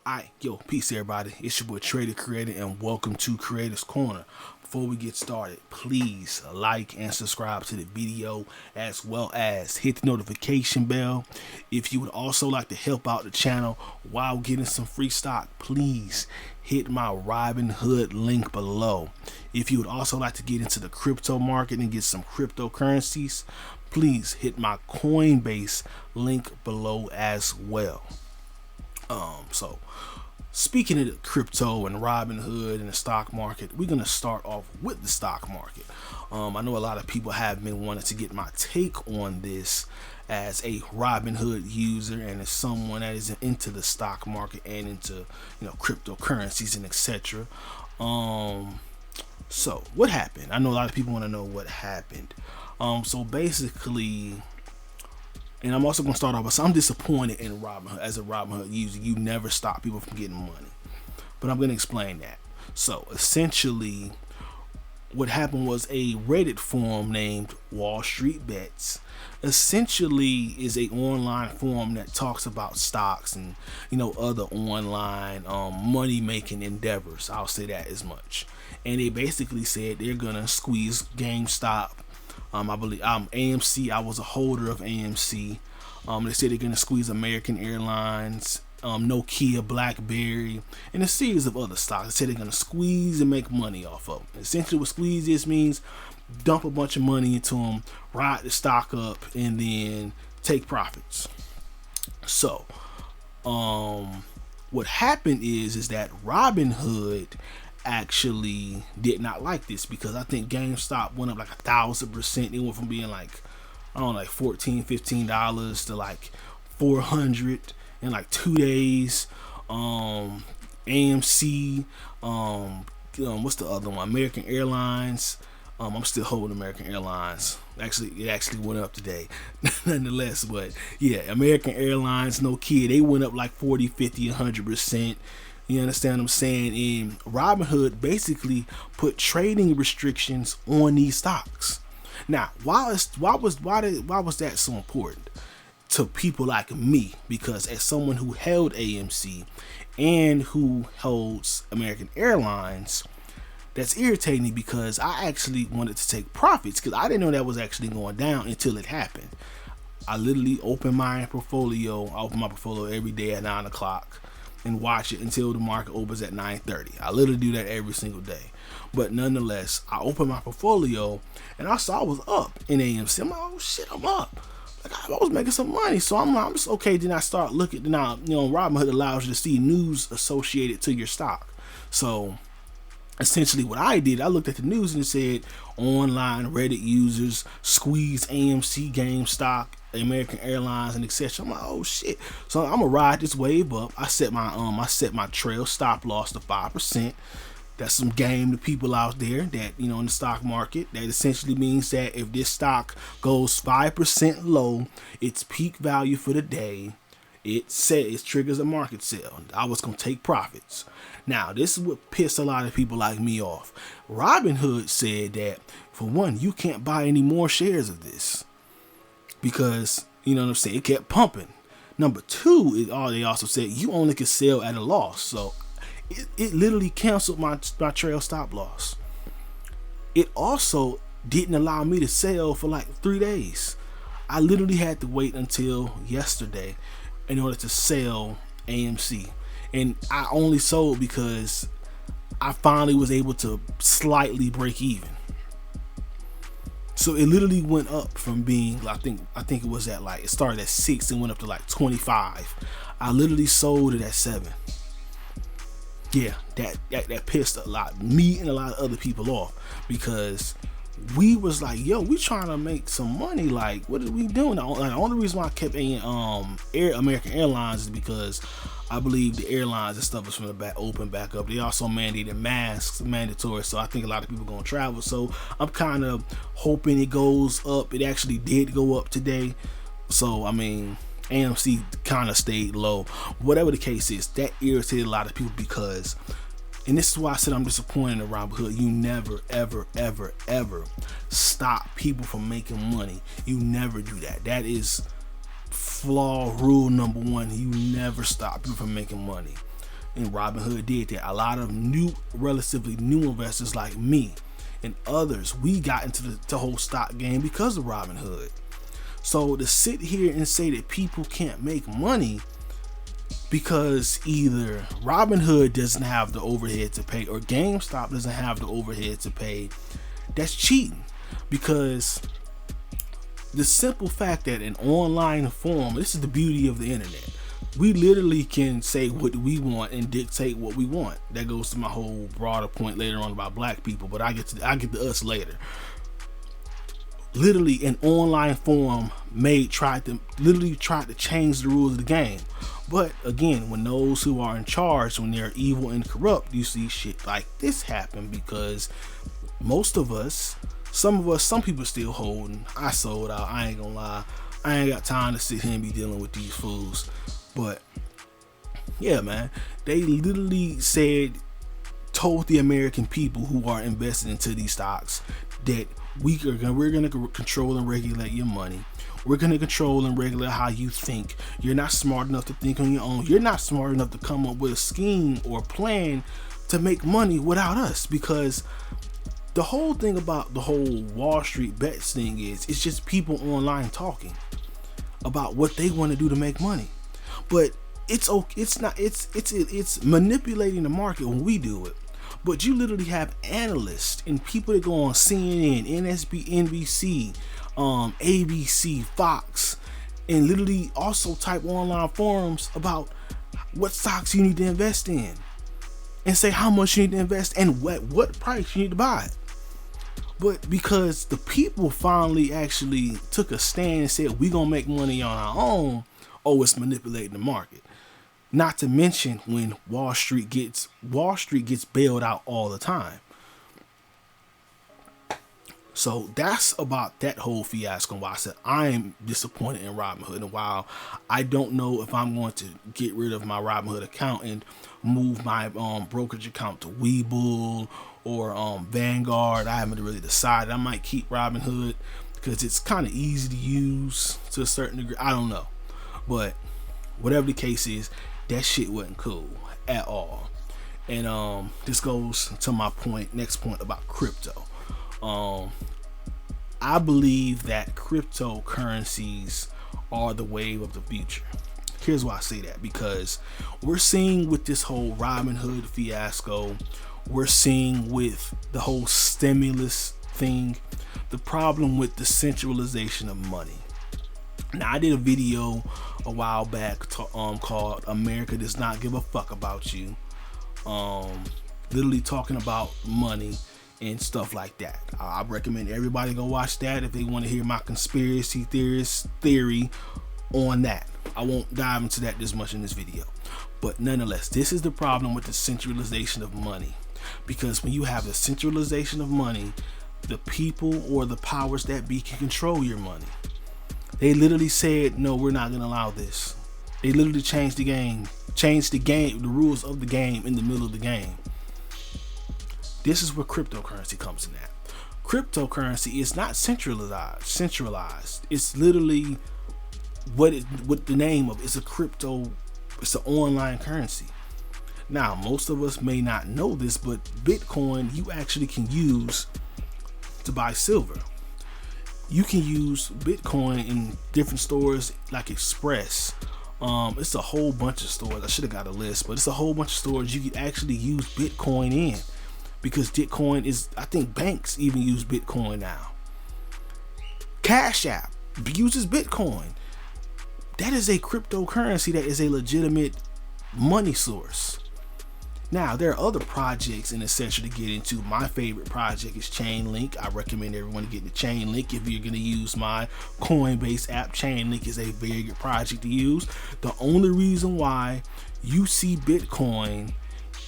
Alright, yo, peace everybody. It's your boy Trader Creator and welcome to Creators Corner. Before we get started, please like and subscribe to the video as well as hit the notification bell. If you would also like to help out the channel while getting some free stock, please hit my Robinhood link below. If you would also like to get into the crypto market and get some cryptocurrencies, please hit my Coinbase link below as well. So speaking of the crypto and Robinhood and the stock market, we're going to start off with the stock market. I know a lot of people have been wanting to get my take on this as a Robinhood user and as someone that is into the stock market and into, cryptocurrencies and etc. So what happened? I know a lot of people want to know what happened. So basically, and I'm also going to start off with, I'm disappointed in Robinhood. As a Robinhood user, you never stop people from getting money. But I'm going to explain that. So essentially, what happened was a Reddit forum named Wall Street Bets essentially is a online forum that talks about stocks and, other online money making endeavors. I'll say that as much. And they basically said they're going to squeeze GameStop. I believe AMC. I was a holder of AMC. They said they're gonna squeeze American Airlines, Nokia, BlackBerry, and a series of other stocks. They said they're gonna squeeze and make money off of them. Essentially, what squeeze this means: dump a bunch of money into them, ride the stock up, and then take profits. So, what happened is that Robinhood actually did not like this because I think GameStop went up like 1,000%. It went from being like, I don't know, like $14-15 to like 400 in like 2 days. AMC, what's the other one? American Airlines. I'm still holding American Airlines. Actually, it actually went up today, nonetheless. But yeah, American Airlines, Nokia, they went up like 40, 50, 100%. You understand what I'm saying? And Robinhood basically put trading restrictions on these stocks. Now, why was that so important to people like me? Because as someone who held AMC and who holds American Airlines, that's irritating me because I actually wanted to take profits because I didn't know that was actually going down until it happened. I literally open my portfolio. I open my portfolio every day at 9 o'clock. And watch it until the market opens at 9:30. I literally do that every single day. But nonetheless, I opened my portfolio and I saw I was up in AMC. I'm like, oh shit, I'm up. Like I was making some money. So I'm just okay. Then I start looking. Now, Robinhood allows you to see news associated to your stock. So essentially what I did, I looked at the news and it said online Reddit users squeeze AMC, GameStop, American Airlines, and etc. I'm like, oh shit. So I'm gonna ride this wave up. I set my trail stop loss to 5%. That's some game to people out there that, in the stock market. That essentially means that if this stock goes 5% low, its peak value for the day, it triggers a market sale. I was gonna take profits. Now, this is what pissed a lot of people like me off. Robinhood said that, for one, you can't buy any more shares of this because, it kept pumping. Number two, they also said you only could sell at a loss. So it literally canceled my trail stop loss. It also didn't allow me to sell for like 3 days. I literally had to wait until yesterday in order to sell AMC. And I only sold because I finally was able to slightly break even. So it literally went up from being, I think it was at it started at 6 and went up to like 25. I literally sold it at 7. Yeah, that pissed me and a lot of other people off because we was like, yo, we trying to make some money. Like, what are we doing? The only reason why I kept American Airlines is because I believe the airlines and stuff is from the open back up. They also mandated masks, mandatory. So I think a lot of people are gonna travel. So I'm kind of hoping it goes up. It actually did go up today. So I mean, AMC kind of stayed low. Whatever the case is, that irritated a lot of people because, and this is why I said I'm disappointed in Robinhood. You never, ever, ever, ever stop people from making money. You never do that. That is flaw rule number one. You never stop people from making money. and Robinhood did that. A lot of relatively new investors like me and others, we got into the whole stock game because of Robinhood. So to sit here and say that people can't make money because either Robinhood doesn't have the overhead to pay or GameStop doesn't have the overhead to pay, that's cheating. Because the simple fact that an online forum, this is the beauty of the internet, we literally can say what we want and dictate what we want. That goes to my whole broader point later on about black people, but I get to us later. Literally, an online forum tried to change the rules of the game. But again, when those who are in charge, when they're evil and corrupt, you see shit like this happen because most of us, some people still holding. I sold out. I ain't gonna lie. I ain't got time to sit here and be dealing with these fools. But yeah, man, they literally told the American people who are invested into these stocks that we're gonna control and regulate your money. We're gonna control and regulate how you think. You're not smart enough to think on your own. You're not smart enough to come up with a scheme or plan to make money without us. Because the whole thing about the whole Wall Street bets thing is, it's just people online talking about what they want to do to make money. But it's manipulating the market when we do it. But you literally have analysts and people that go on CNN, NBC, ABC, Fox, and literally also type online forums about what stocks you need to invest in and say how much you need to invest and what price you need to buy it. But because the people finally actually took a stand and said we're gonna make money on our own, it's manipulating the market. Not to mention when Wall Street gets bailed out all the time. So that's about that whole fiasco. Why I said I am disappointed in Robinhood, and while I don't know if I'm going to get rid of my Robinhood account and move my brokerage account to Webull or Vanguard, I haven't really decided. I might keep Robinhood because it's kind of easy to use to a certain degree. I don't know, but whatever the case is, that shit wasn't cool at all. And this goes to my next point about crypto. I believe that cryptocurrencies are the wave of the future. Here's why I say that, because we're seeing with this whole Robinhood fiasco, we're seeing with the whole stimulus thing, the problem with the centralization of money. Now, I did a video a while back called America Does Not Give a Fuck About You. Literally talking about money and stuff like that. I recommend everybody go watch that if they want to hear my conspiracy theory on that. I won't dive into that this much in this video. But nonetheless, this is the problem with the centralization of money. Because when you have the centralization of money, the people or the powers that be can control your money. They literally said, no, we're not going to allow this. They literally changed the rules of the game in the middle of the game. This is where cryptocurrency comes in at. Cryptocurrency is not centralized. It's literally what the name of it's an online currency. Now, most of us may not know this, but Bitcoin you actually can use to buy silver. You can use Bitcoin in different stores like Express. It's a whole bunch of stores. I should have got a list, but it's a whole bunch of stores you can actually use Bitcoin in, because Bitcoin is, I think banks even use Bitcoin now. Cash App uses Bitcoin. That is a cryptocurrency that is a legitimate money source. Now, there are other projects in the center to get into. My favorite project is Chainlink. I recommend everyone to get the Chainlink. If you're going to use my Coinbase app, Chainlink is a very good project to use. The only reason why you see Bitcoin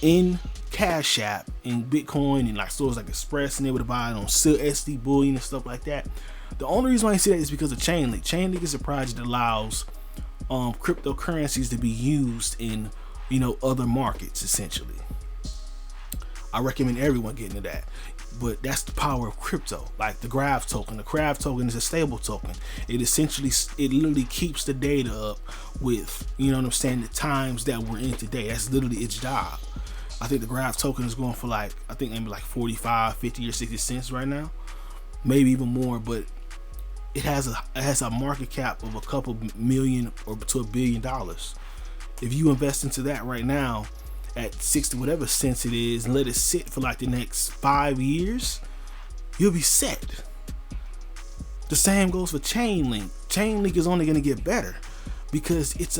in Cash App, in Bitcoin, and like stores like Express, and able to buy it on SD Bullion and stuff like that. The only reason why I see that is because of Chainlink. Chainlink is a project that allows cryptocurrencies to be used in other markets. Essentially, I recommend everyone getting into that. But that's the power of crypto. Like the Graph token. The Graph token is a stable token. It literally keeps the data up with, you know what I'm saying, the times that we're in today. That's literally its job. I think the Graph token is going for like, I think maybe like 45, 50 or 60 cents right now. Maybe even more, but it has a market cap of a couple million or to $1 billion. If you invest into that right now at 60 whatever cents it is and let it sit for like the next 5 years, you'll be set. The same goes for Chainlink. Chainlink is only going to get better because it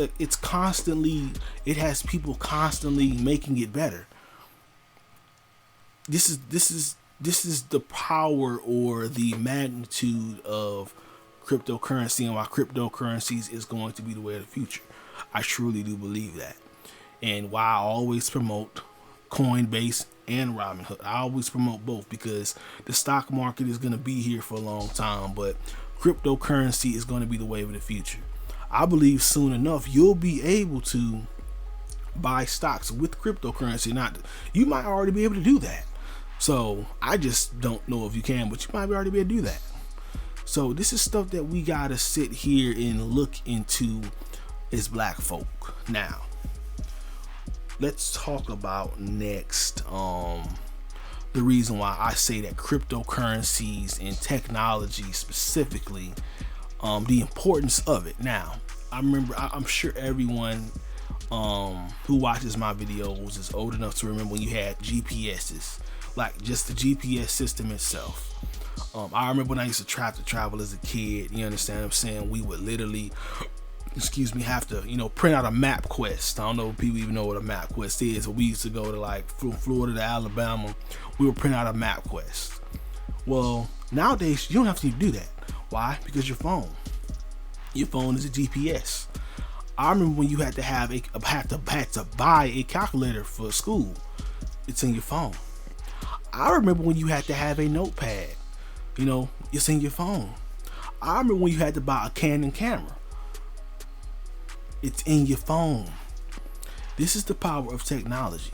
has people constantly making it better. This is the power or the magnitude of cryptocurrency and why cryptocurrencies is going to be the way of the future. I truly do believe that. And why I always promote Coinbase and Robinhood. I always promote both because the stock market is going to be here for a long time, but cryptocurrency is going to be the way of the future. I believe soon enough you'll be able to buy stocks with cryptocurrency. You might already be able to do that. So I just don't know if you can, but you might already be able to do that. So this is stuff that we gotta sit here and look into as black folk. Now, let's talk about next the reason why I say that cryptocurrencies and technology specifically, the importance of it. Now, I'm sure everyone who watches my videos is old enough to remember when you had GPSs, like just the GPS system itself. I remember when I used to travel as a kid, you understand what I'm saying? We would literally, have to, print out a map quest. I don't know if people even know what a map quest is, but we used to go to like from Florida to Alabama. We would print out a map quest. Well, nowadays you don't have to do that. Why? Because your phone is a GPS. I remember when you had to buy a calculator for school. It's in your phone. I remember when you had to have a notepad. It's in your phone. I remember when you had to buy a Canon camera. It's in your phone. This is the power of technology.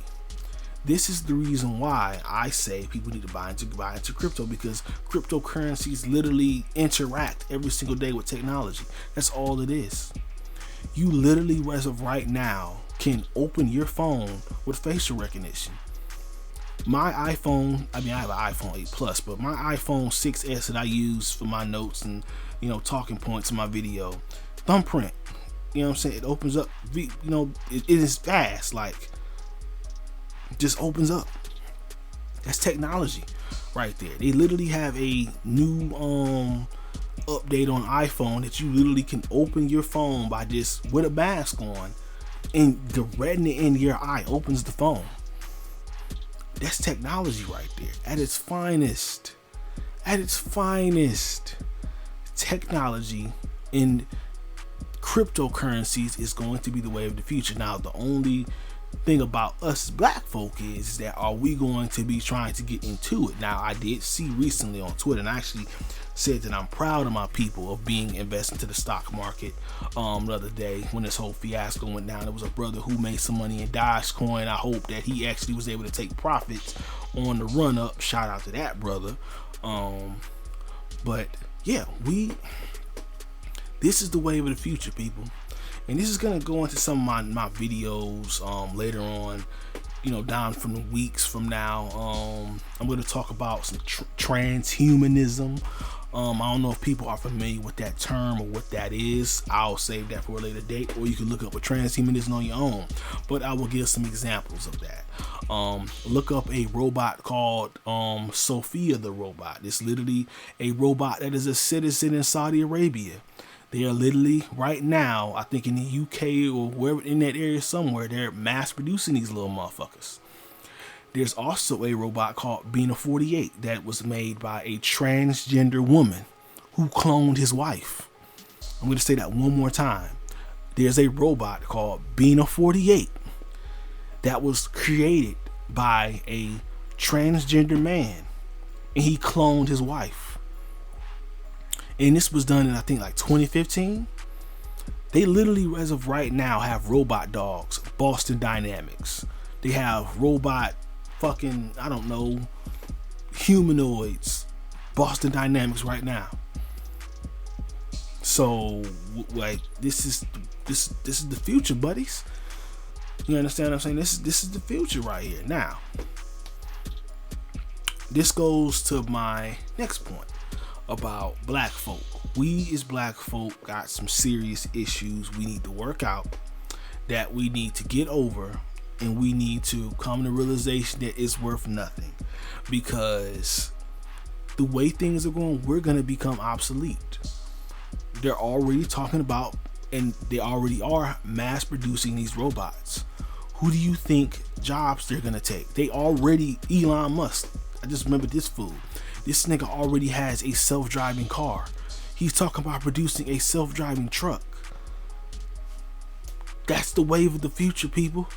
This is the reason why I say people need to buy into crypto, because cryptocurrencies literally interact every single day with technology. That's all it is. You literally, as of right now, can open your phone with facial recognition. My iPhone, I have an iPhone 8 Plus, but my iPhone 6S that I use for my notes and, talking points in my video, thumbprint, it opens up, it is fast, like, just opens up. That's technology right there. They literally have a new update on iPhone that you literally can open your phone by just with a mask on, and the retina in your eye opens the phone. That's technology right there at its finest. Technology in cryptocurrencies is going to be the way of the future. Now, the only thing about us black folk is that, are we going to be trying to get into it? Now, I did see recently on Twitter, and I actually said that I'm proud of my people of being invested into the stock market the other day when this whole fiasco went down. There was a brother who made some money in Dogecoin. I hope that he actually was able to take profits on the run up. Shout out to that brother. But yeah, this is the way of the future, people. And this is going to go into some of my videos later on, down from the weeks from now. I'm going to talk about some transhumanism. I don't know if people are familiar with that term or what that is. I'll save that for a later date, or you can look up a transhumanism on your own. But I will give some examples of that. Look up a robot called Sophia the robot. It's literally a robot that is a citizen in Saudi Arabia. They are literally right now, I think in the UK or wherever in that area somewhere, they're mass producing these little motherfuckers. There's also a robot called Bina 48 that was made by a transgender woman who cloned his wife. I'm going to say that one more time. There's a robot called Bina 48 that was created by a transgender man, and he cloned his wife. And this was done in, I think, like 2015. They literally, as of right now, have robot dogs, Boston Dynamics. They have robot fucking, I don't know, humanoids, Boston Dynamics right now. So like this is the future, buddies. You understand what I'm saying? This is the future right here. Now, this goes to my next point about black folk. We as black folk got some serious issues we need to work out, that we need to get over, and we need to come to realization that it's worth nothing, because the way things are going, we're going to become obsolete. They're already talking about, and they already are mass producing these robots. Who do you think jobs they're going to take? They already, Elon Musk, I just remember this fool. This nigga already has a self-driving car. He's talking about producing a self-driving truck. That's the wave of the future, people.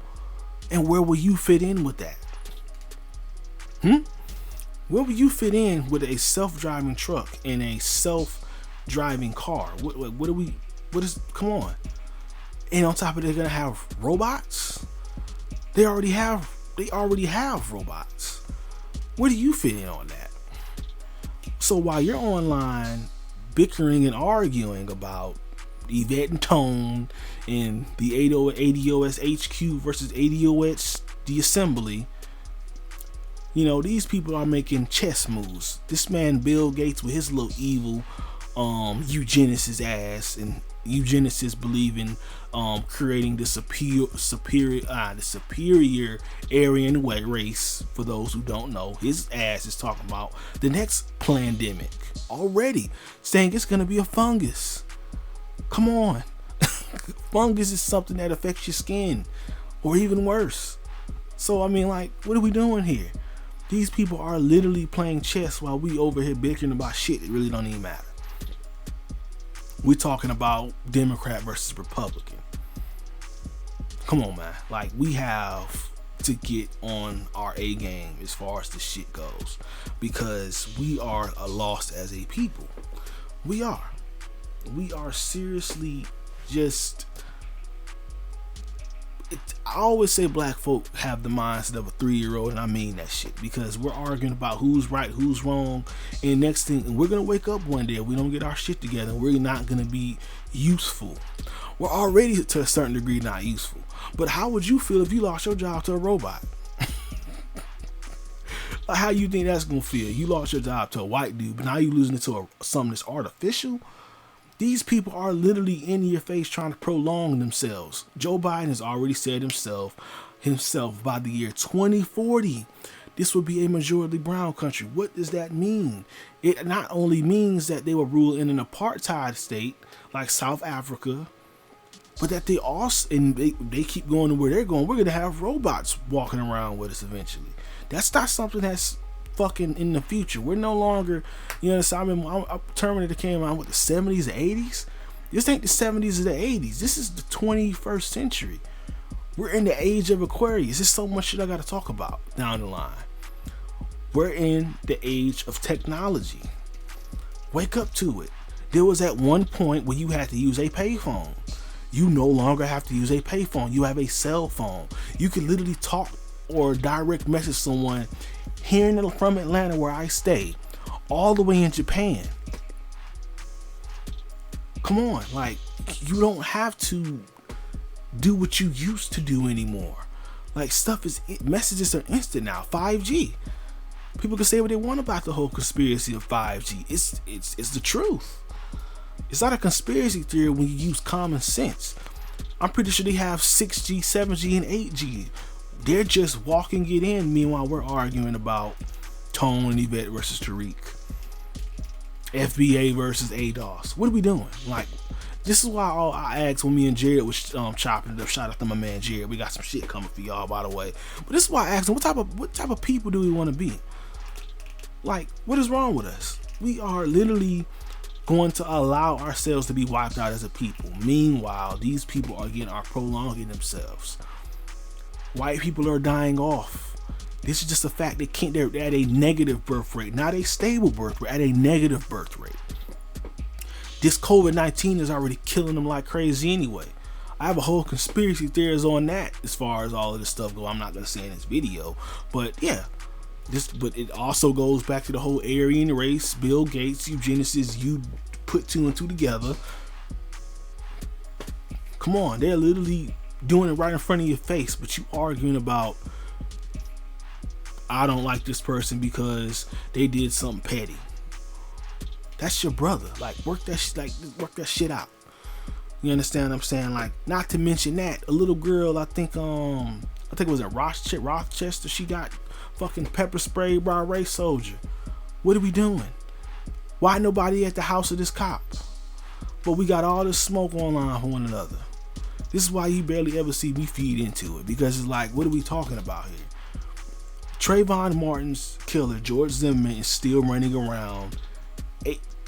And where will you fit in with that? Where will you fit in with a self-driving truck and a self-driving car? Come on. And on top of it, they're gonna have robots? They already have robots. Where do you fit in on that? So while you're online bickering and arguing about Yvette and Tone and the ADOS HQ versus ADOS the assembly, you know, these people are making chess moves. This man Bill Gates with his little evil eugenicist ass, and eugenicists believe in creating the superior Aryan race. For those who don't know, his ass is talking about the next pandemic already, saying it's gonna be a fungus. Come on. Fungus is something that affects your skin, or even worse. So I mean, like, what are we doing here? These people are literally playing chess while we over here bickering about shit that really don't even matter. We're talking about Democrat versus Republican. Come on, man. Like, we have to get on our A game as far as the shit goes, because we are lost as a people. We are seriously just, I always say black folk have the mindset of a 3-year-old, and I mean that shit, because we're arguing about who's right, who's wrong, and next thing, we're gonna wake up one day if we don't get our shit together, and we're not gonna be useful. We're already to a certain degree not useful, but how would you feel if you lost your job to a robot? Like, how you think that's gonna feel? You lost your job to a white dude, but now you're losing it to something that's artificial. These people are literally in your face trying to prolong themselves. Joe Biden has already said himself by the year 2040, this will be a majority brown country. What does that mean? It not only means that they will rule in an apartheid state like South Africa, but that they also, and they keep going to where they're going, we're going to have robots walking around with us eventually. That's not something that's fucking in the future. We're no longer, you know, I mean, Terminator came out with the 70s and 80s. This ain't the 70s or the 80s. This is the 21st century. We're in the age of Aquarius. There's so much shit I got to talk about down the line. We're in the age of technology. Wake up to it. There was at one point where you had to use a payphone. You no longer have to use a payphone. You have a cell phone. You can literally talk or direct message someone here from Atlanta, where I stay, all the way in Japan. Come on, like, you don't have to do what you used to do anymore. Like, messages are instant now. 5G. People can say what they want about the whole conspiracy of 5G. It's the truth. It's not a conspiracy theory when you use common sense. I'm pretty sure they have 6G, 7G, and 8G. They're just walking it in. Meanwhile, we're arguing about Tone and Yvette versus Tariq, FBA versus ADOS. What are we doing? Like, this is why I asked when me and Jared was chopping it up. Shout out to my man Jared. We got some shit coming for y'all, by the way. But this is why I asked him, what type of people do we want to be? Like, what is wrong with us? We are literally going to allow ourselves to be wiped out as a people. Meanwhile, these people are prolonging themselves. White people are dying off. This is just a fact. They're at a negative birth rate, not a stable birth rate, at a negative birth rate. This COVID-19 is already killing them like crazy anyway. I have a whole conspiracy theories on that as far as all of this stuff go. I'm not gonna say in this video, but yeah. But it also goes back to the whole Aryan race, Bill Gates, eugenicists. You put two and two together. Come on, they're literally doing it right in front of your face, but you arguing about, I don't like this person because they did something petty. That's your brother. Like, work that shit out. You understand what I'm saying? Like, not to mention that a little girl, I think it was at Rochester, she got fucking pepper sprayed by a race soldier. What are we doing? Why nobody at the house of this cop? But we got all this smoke online for one another. This is why you barely ever see me feed into it, because it's like, what are we talking about here? Trayvon Martin's killer, George Zimmerman, is still running around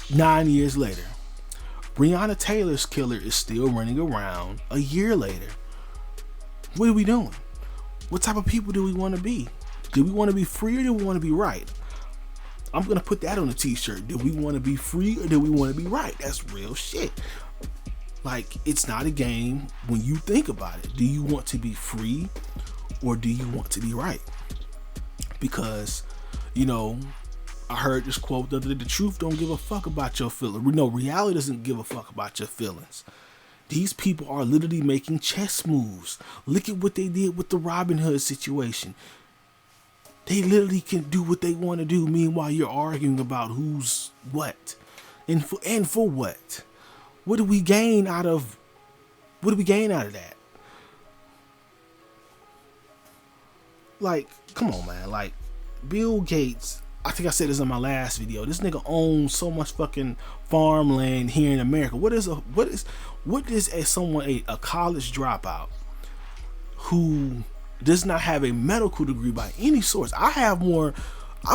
9 years later. Breonna Taylor's killer is still running around a year later. What are we doing? What type of people do we want to be? Do we want to be free or do we want to be right? I'm going to put that on a t-shirt. Do we want to be free or do we want to be right? That's real shit. Like, it's not a game when you think about it. Do you want to be free or do you want to be right? Because, you know, I heard this quote the other day: the truth don't give a fuck about your feelings. No, reality doesn't give a fuck about your feelings. These people are literally making chess moves. Look at what they did with the Robinhood situation. They literally can do what they want to do. Meanwhile, you're arguing about who's what and for what. What do we gain out of? What do we gain out of that? Like, come on, man. Like, Bill Gates, I think I said this in my last video. This nigga owns so much fucking farmland here in America. What is a college dropout who does not have a medical degree by any source? I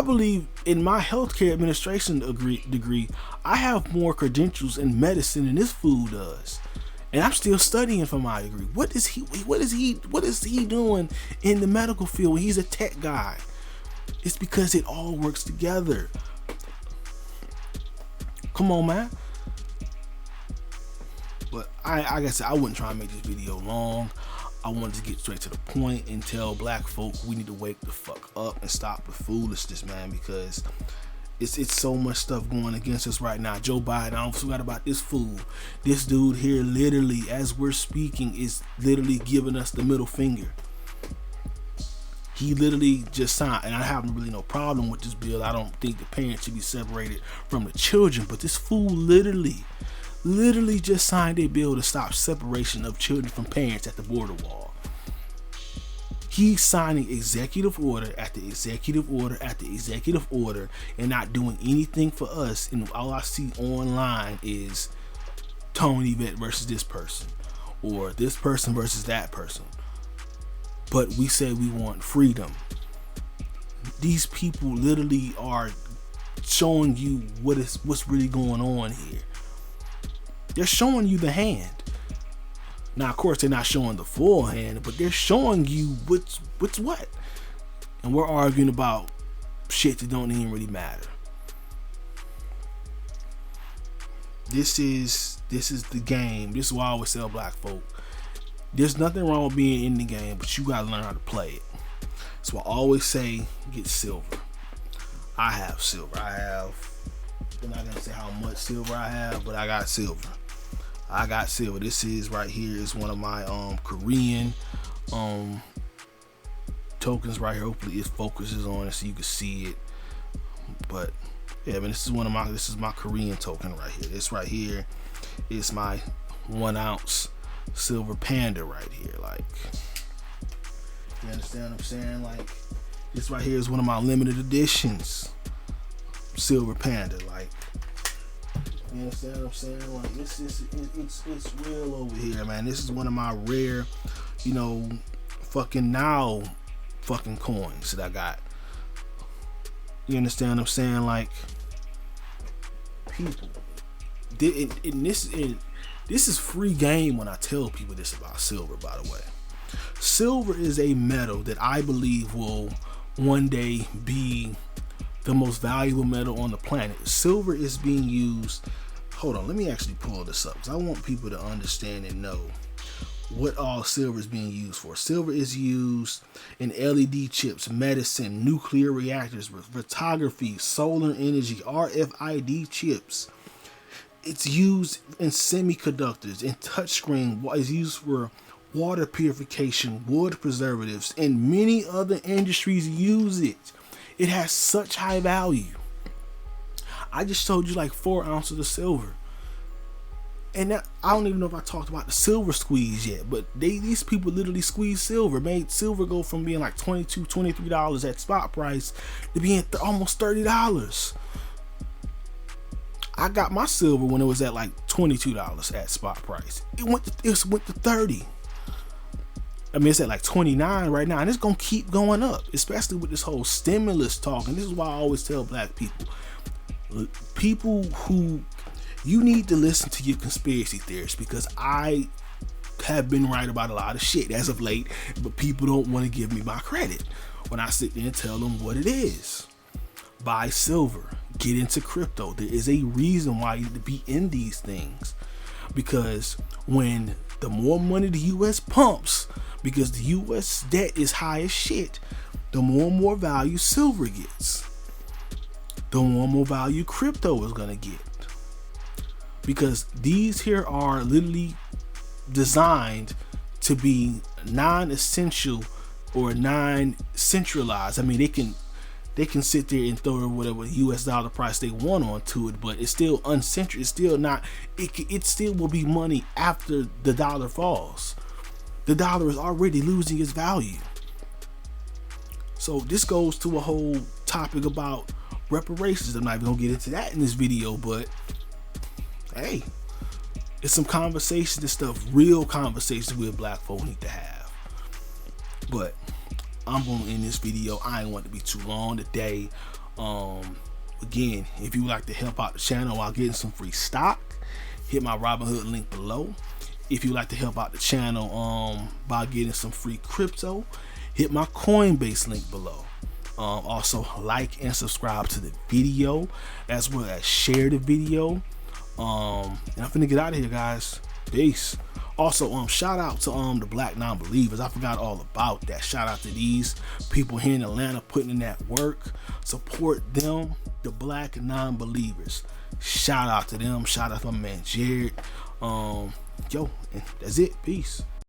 believe in my healthcare administration degree, I have more credentials in medicine than this fool does. And I'm still studying for my degree. What is he doing in the medical field? He's a tech guy. It's because it all works together. Come on, man. But like I said, I wouldn't try and make this video long. I wanted to get straight to the point and tell black folk we need to wake the fuck up and stop the foolishness, man, because it's so much stuff going against us right now. Joe Biden, I don't forget about this fool. This dude here, literally, as we're speaking, is literally giving us the middle finger. He literally just signed, and I have really no problem with this bill. I don't think the parents should be separated from the children, but this fool literally just signed a bill to stop separation of children from parents at the border wall. He's signing executive order after executive order after executive order and not doing anything for us. And all I see online is Tony Vet versus this person, or this person versus that person. But we say we want freedom. These people literally are showing you what's really going on here. They're showing you the hand. Now, of course, they're not showing the full hand, but they're showing you what's what. And we're arguing about shit that don't even really matter. This is the game. This is why I always tell black folk, there's nothing wrong with being in the game, but you gotta learn how to play it. So I always say, get silver. I have silver. I'm not gonna say how much silver I have, but I got silver. This is right here is one of my Korean tokens right here. Hopefully it focuses on it so you can see it. But yeah, man, this is my Korean token right here. This right here is my 1 ounce silver panda right here. Like, you understand what I'm saying? Like, this right here is one of my limited editions silver panda. Like, you understand what I'm saying? Like, it's real over here, man. This is one of my rare, fucking coins that I got. You understand what I'm saying? Like, people, this is free game when I tell people this about silver, by the way. Silver is a metal that I believe will one day be the most valuable metal on the planet. Silver is being used. Hold on, let me actually pull this up because I want people to understand and know what all silver is being used for. Silver is used in LED chips, medicine, nuclear reactors, photography, solar energy, RFID chips. It's used in semiconductors, in touchscreen. It's used for water purification, wood preservatives, and many other industries use it. It has such high value. I just showed you like 4 ounces of silver. And that, I don't even know if I talked about the silver squeeze yet, but these people literally squeeze silver, made silver go from being like $22, $23 at spot price to being almost $30. I got my silver when it was at like $22 at spot price. It went to 30. I mean, it's at like 29 right now, and it's gonna keep going up, especially with this whole stimulus talk. And this is why I always tell black people who, you need to listen to your conspiracy theorists, because I have been right about a lot of shit as of late, but people don't want to give me my credit when I sit there and tell them what it is. Buy silver, get into crypto. There is a reason why you need to be in these things, because when the more money the US pumps, because the US debt is high as shit, the more and more value silver gets, the more and more value crypto is gonna get. Because these here are literally designed to be non-essential or non-centralized. I mean, they can sit there and throw whatever US dollar price they want onto it, but it's still uncentralized. It's still not. It still will be money after the dollar falls. The dollar is already losing its value. So this goes to a whole topic about reparations. I'm not even gonna get into that in this video, but hey, it's some conversations and stuff, real conversations with black folk need to have. But I'm gonna end this video. I ain't want to be too long today. Again, if you would like to help out the channel while getting some free stock, hit my Robinhood link below. If you would like to help out the channel by getting some free crypto, hit my Coinbase link below. Also like and subscribe to the video, as well as share the video. And I'm finna get out of here, guys. Peace. Also, shout out to the black non-believers. I forgot all about that. Shout out to these people here in Atlanta putting in that work. Support them, the black non-believers. Shout out to them. Shout out to my man Jared. Yo, and that's it. Peace.